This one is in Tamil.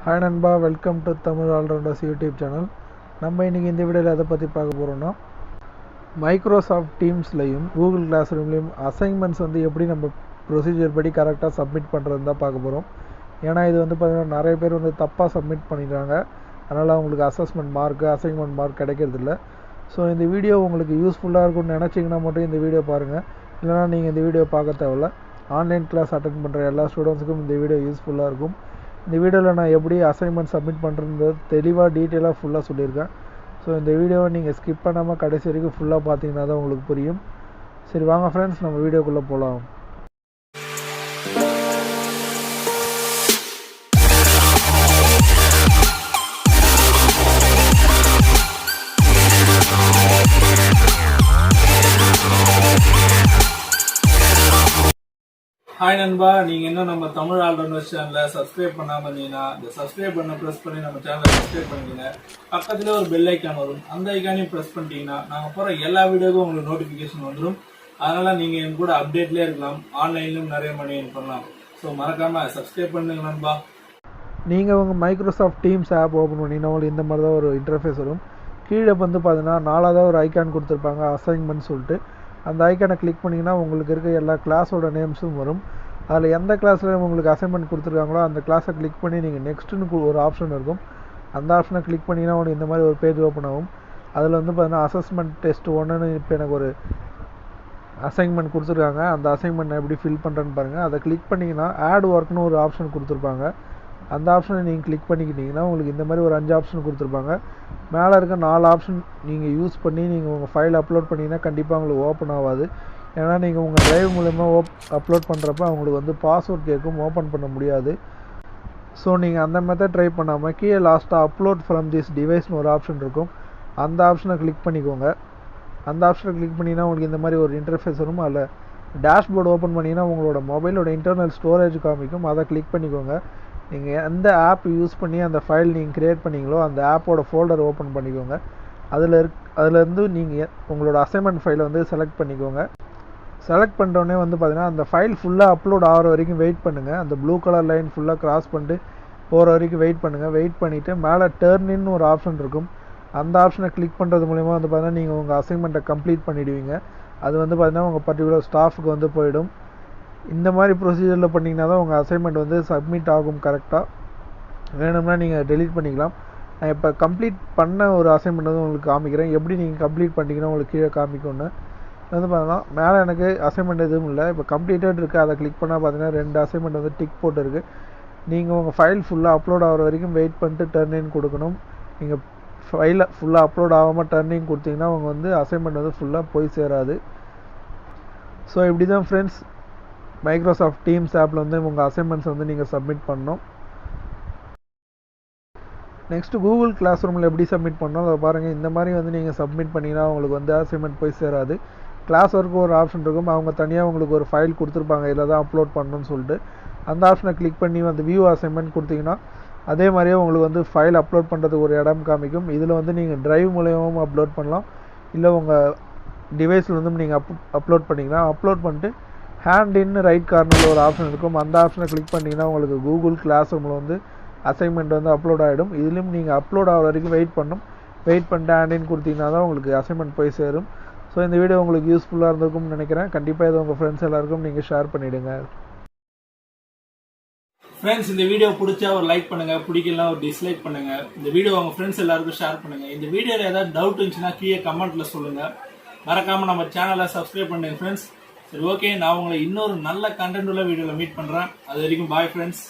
Hi nanba, welcome to Tamil Allrounders YouTube channel. நம்ம இன்னைக்கு இந்த வீடியோல எதை பத்தி பார்க்க போறோம்னா மைக்ரோசாஃப்ட் டீம்ஸ்லயும் கூகுள் கிளாஸ் ரூம்லயும் அசைன்மெண்ட்ஸ் வந்து எப்படி நம்ம ப்ரொசீஜர் படி கரெக்ட்டா சப்மிட் பண்றதுன்னு தான் பார்க்க போறோம். ஏனா இது வந்து பாத்தீங்கன்னா நிறைய பேர் வந்து தப்பா சப்மிட் பண்ணிடுறாங்க. அதனால அவங்களுக்கு அசஸ்மென்ட் மார்க், அசைன்மென்ட் மார்க் கிடைக்கிறது இல்ல. சோ இந்த வீடியோ உங்களுக்கு யூஸ்ஃபுல்லா இருக்கும்னு நினைச்சீங்கன்னா மட்டும் இந்த வீடியோ பாருங்க. இல்லனா நீங்க இந்த வீடியோ பார்க்க தேவையில்ல. ஆன்லைன் கிளாஸ் அட்டெண்ட் பண்ற எல்லா ஸ்டூடண்ட்ஸ்க்கும் இந்த வீடியோ யூஸ்ஃபுல்லா இருக்கும். இந்த வீடியோவில் நான் எப்படி அசைன்மெண்ட் சப்மிட் பண்ணுறது தெளிவாக டீட்டெயிலாக ஃபுல்லாக சொல்லியிருக்கேன். ஸோ இந்த வீடியோவை நீங்கள் ஸ்கிப் பண்ணாமல் கடைசி வரைக்கும் ஃபுல்லாக பார்த்தீங்கன்னா தான் உங்களுக்கு புரியும். சரி வாங்க ஃப்ரெண்ட்ஸ், நம்ம வீடியோக்குள்ளே போகலாம். ஹாய் நண்பா, நீங்க இன்னும் நம்ம தமிழ் ஆல்ரவுண்டர்ஸ் சேனலை சப்ஸ்கிரைப் பண்ணாம இருந்தீங்கன்னா இந்த சப்ஸ்கிரைப் பண்ண பிரஸ் பண்ணி நம்ம சேனலை சப்ஸ்கிரைப் பண்ணிக்கங்க. பக்கத்துல ஒரு பெல் ஐக்கான் வரும், அந்த ஐக்கானையும் பிரஸ் பண்ணிட்டீங்கன்னா நாங்க போற எல்லா வீடியோக்கும் உங்களுக்கு நோட்டிபிகேஷன் வந்துடும். அதனால நீங்க என் கூட அப்டேட்லயே இருக்கலாம், ஆன்லைன்லயும் நிறைய மணி ஏர்ன் பண்ணலாம். ஸோ மறக்காம சப்ஸ்கிரைப் பண்ணுங்க நண்பா. நீங்க உங்க மைக்ரோசாஃப்ட் டீம்ஸ் ஆப் ஓப்பன் பண்ணினா உங்களுக்கு இந்த மாதிரி தான் ஒரு இன்டர்ஃபேஸ் வரும். கீழே வந்து பார்த்தீங்கன்னா நாலாவதாக ஒரு ஐக்கான் கொடுத்துருப்பாங்க, அசைன்மெண்ட் சொல்லிட்டு. அந்த ஐக்கானை கிளிக் பண்ணிங்கன்னா உங்களுக்கு இருக்க எல்லா கிளாஸோட நேம்ஸும் வரும். அதில் எந்த கிளாஸில் உங்களுக்கு அசைன்மெண்ட் கொடுத்துருக்காங்களோ அந்த கிளாஸை கிளிக் பண்ணி நீங்கள் நெக்ஸ்ட்டுன்னு ஒரு ஆப்ஷன் இருக்கும். அந்த ஆப்ஷனை கிளிக் பண்ணிங்கன்னா உங்களுக்கு இந்த மாதிரி ஒரு பேஜ் ஓப்பன் ஆகும். அதில் வந்து பார்த்தீங்கன்னா அசஸ்மெண்ட் டெஸ்ட் 1ன்னு இப்போ எனக்கு ஒரு அசைன்மெண்ட் கொடுத்துருக்காங்க. அந்த அசைன்மெண்ட் எப்படி ஃபில் பண்ணுறேன்னு பாருங்கள். அதை கிளிக் பண்ணிங்கன்னா ஆட் ஒர்க்னு ஒரு ஆப்ஷன் கொடுத்துருப்பாங்க. அந்த ஆப்ஷனை நீங்கள் கிளிக் பண்ணிக்கிட்டிங்கன்னா உங்களுக்கு இந்த மாதிரி ஒரு 5 ஆப்ஷன் கொடுத்துருப்பாங்க. மேலே இருக்க 4 ஆப்ஷன் நீங்கள் யூஸ் பண்ணி நீங்கள் உங்கள் ஃபைல் அப்லோட் பண்ணிங்கன்னா கண்டிப்பாக உங்களுக்கு ஓப்பன் ஆகாது. ஏன்னா நீங்கள் உங்கள் டிரைவ் மூலமா அப்லோட் பண்ணுறப்ப அவங்களுக்கு வந்து பாஸ்வேர்ட் கேட்கும், ஓப்பன் பண்ண முடியாது. ஸோ நீங்கள் அந்த மெத்தட் ட்ரை பண்ணாமல் கீழே லாஸ்ட்டாக அப்லோட் ஃப்ரம் திஸ் டிவைஸ்னு ஒரு ஆப்ஷன் இருக்கும். அந்த ஆப்ஷனை கிளிக் பண்ணிக்கோங்க. அந்த ஆப்ஷனை கிளிக் பண்ணிங்கன்னா உங்களுக்கு இந்த மாதிரி ஒரு இன்டர்ஃபேஸ் வரும். அதில் டேஷ்போர்டு ஓப்பன் பண்ணிங்கன்னா உங்களோட மொபைலோட இன்டர்னல் ஸ்டோரேஜ் காமிக்கும். அதை கிளிக் பண்ணிக்கோங்க. நீங்கள் எந்த ஆப் யூஸ் பண்ணி அந்த ஃபைல் நீங்கள் க்ரியேட் பண்ணிங்களோ அந்த ஆப்போட ஃபோல்டர் ஓப்பன் பண்ணிக்கோங்க. அதுலேருந்து நீங்கள் உங்களோட அசைன்மெண்ட் ஃபைலை வந்து செலக்ட் பண்ணிக்கோங்க. செலக்ட் பண்ணுறோன்னே வந்து பார்த்தீங்கன்னா அந்த ஃபைல் ஃபுல்லாக அப்லோட் ஆகிற வரைக்கும் வெயிட் பண்ணுங்கள். அந்த ப்ளூ கலர் லைன் ஃபுல்லாக கிராஸ் பண்ணிட்டு போகிற வரைக்கும் வெயிட் பண்ணுங்கள். வெயிட் பண்ணிவிட்டு மேலே டர்ன் ஒரு ஆப்ஷன் இருக்கும். அந்த ஆப்ஷனை கிளிக் பண்ணுறது மூலிமா வந்து பார்த்தீங்கன்னா நீங்கள் உங்கள் அசைன்மெண்ட்டை கம்ப்ளீட் பண்ணிவிடுவீங்க. அது வந்து பார்த்தீங்கன்னா உங்கள் பர்டிகுலர் ஸ்டாஃபுக்கு வந்து போயிடும். இந்த மாதிரி ப்ரொசீஜரில் பண்ணிங்கன்னா தான் உங்கள் அசைன்மெண்ட் வந்து சப்மிட் ஆகும் கரெக்டாக. வேணும்னா நீங்கள் டெலீட் பண்ணிக்கலாம். நான் இப்போ கம்ப்ளீட் பண்ண ஒரு அசைன்மெண்ட் வந்து உங்களுக்கு காமிக்கிறேன். எப்படி நீங்கள் கம்ப்ளீட் பண்ணிங்கன்னா உங்களுக்கு கீழே காமிக்கும்னு வந்து பார்த்தீங்கன்னா மேலே எனக்கு அசைன்மெண்ட் எதுவும் இல்லை. இப்போ கம்ப்ளீட்டட் இருக்குது. அதை கிளிக் பண்ணால் பார்த்தீங்கன்னா 2 அசைன்மெண்ட் வந்து டிக் போட்டு இருக்குது. நீங்கள் உங்கள் ஃபைல் ஃபுல்லாக அப்லோட் ஆகிற வரைக்கும் வெயிட் பண்ணிட்டு டர்ன் கொடுக்கணும். நீங்கள் ஃபைலை ஃபுல்லாக அப்லோட் ஆகாமல் டர்ன் கொடுத்தீங்கன்னா அவங்க வந்து அசைன்மெண்ட் வந்து ஃபுல்லாக போய் சேராது. ஸோ இப்படி தான் ஃப்ரெண்ட்ஸ் மைக்ரோசாஃப்ட் டீம்ஸ் ஆப்பில் வந்து உங்கள் அசைன்மெண்ட்ஸ் வந்து நீங்கள் சப்மிட் பண்ணணும். நெக்ஸ்ட்டு கூகுள் கிளாஸ் ரூமில் எப்படி சப்மிட் பண்ணணும் அதை பாருங்கள். இந்த மாதிரி வந்து நீங்கள் சப்மிட் பண்ணிங்கன்னா உங்களுக்கு வந்து அசைன்மெண்ட் போய் சேராது. கிளாஸ் ஒர்க்கு ஒரு ஆப்ஷன் இருக்கும். அவங்க தனியாக உங்களுக்கு ஒரு ஃபைல் கொடுத்துருப்பாங்க, இதில் தான் அப்லோட் பண்ணணும்னு சொல்லிட்டு. அந்த ஆப்ஷனை கிளிக் பண்ணி வந்து வியூ அசைன்மெண்ட் கொடுத்தீங்கன்னா அதே மாதிரியே உங்களுக்கு வந்து ஃபைல் அப்லோட் பண்ணுறதுக்கு ஒரு இடம் காமிக்கும். இதில் வந்து நீங்கள் டிரைவ் மூலயமாவும் அப்லோட் பண்ணலாம், இல்லை உங்கள் டிவைஸில் வந்து நீங்கள் அப்லோட் பண்ணிக்கலாம். அப்லோட் பண்ணிட்டு ஹேண்ட் இன் ரைட் கார்னரில் ஒரு ஆப்ஷன் இருக்கும். அந்த ஆப்ஷனை கிளிக் பண்ணிங்கன்னா உங்களுக்கு கூகுள் கிளாஸ் ரூமில் வந்து அசைன்மெண்ட் வந்து அப்லோட் ஆகிடும். இதுலேயும் நீங்கள் அப்லோட் ஆகிற வரைக்கும் வெயிட் பண்ணணும். வெயிட் பண்ணிட்டு ஹேண்ட் இன் கொடுத்தீங்கன்னா தான் உங்களுக்கு அசைன்மெண்ட் போய் சேரும். ஸோ இந்த வீடியோ உங்களுக்கு யூஸ்ஃபுல்லாக இருந்திருக்கும்னு நினைக்கிறேன். கண்டிப்பாக இது உங்கள் ஃப்ரெண்ட்ஸ் எல்லாருக்கும் நீங்கள் ஷேர் பண்ணிவிடுங்க. ஃப்ரெண்ட்ஸ், இந்த வீடியோ பிடிச்சா ஒரு லைக் பண்ணுங்க, பிடிக்கலாம் ஒரு டிஸ்லைக் பண்ணுங்க. இந்த வீடியோ உங்க ஃப்ரெண்ட்ஸ் எல்லாருக்கும் ஷேர் பண்ணுங்க. இந்த வீடியோவில் ஏதாவது டவுட் இருந்துச்சுன்னா கீழே கமெண்ட்ல சொல்லுங்க. மறக்காம நம்ம சேனலை சப்ஸ்கிரைப் பண்ணுங்க ஃப்ரெண்ட்ஸ். சரி, ஓகே, நான் உங்களை இன்னொரு நல்ல கண்டென்ட் உள்ள வீடியோவில் மீட் பண்ணுறேன். அது வரைக்கும் பாய் ஃப்ரெண்ட்ஸ்.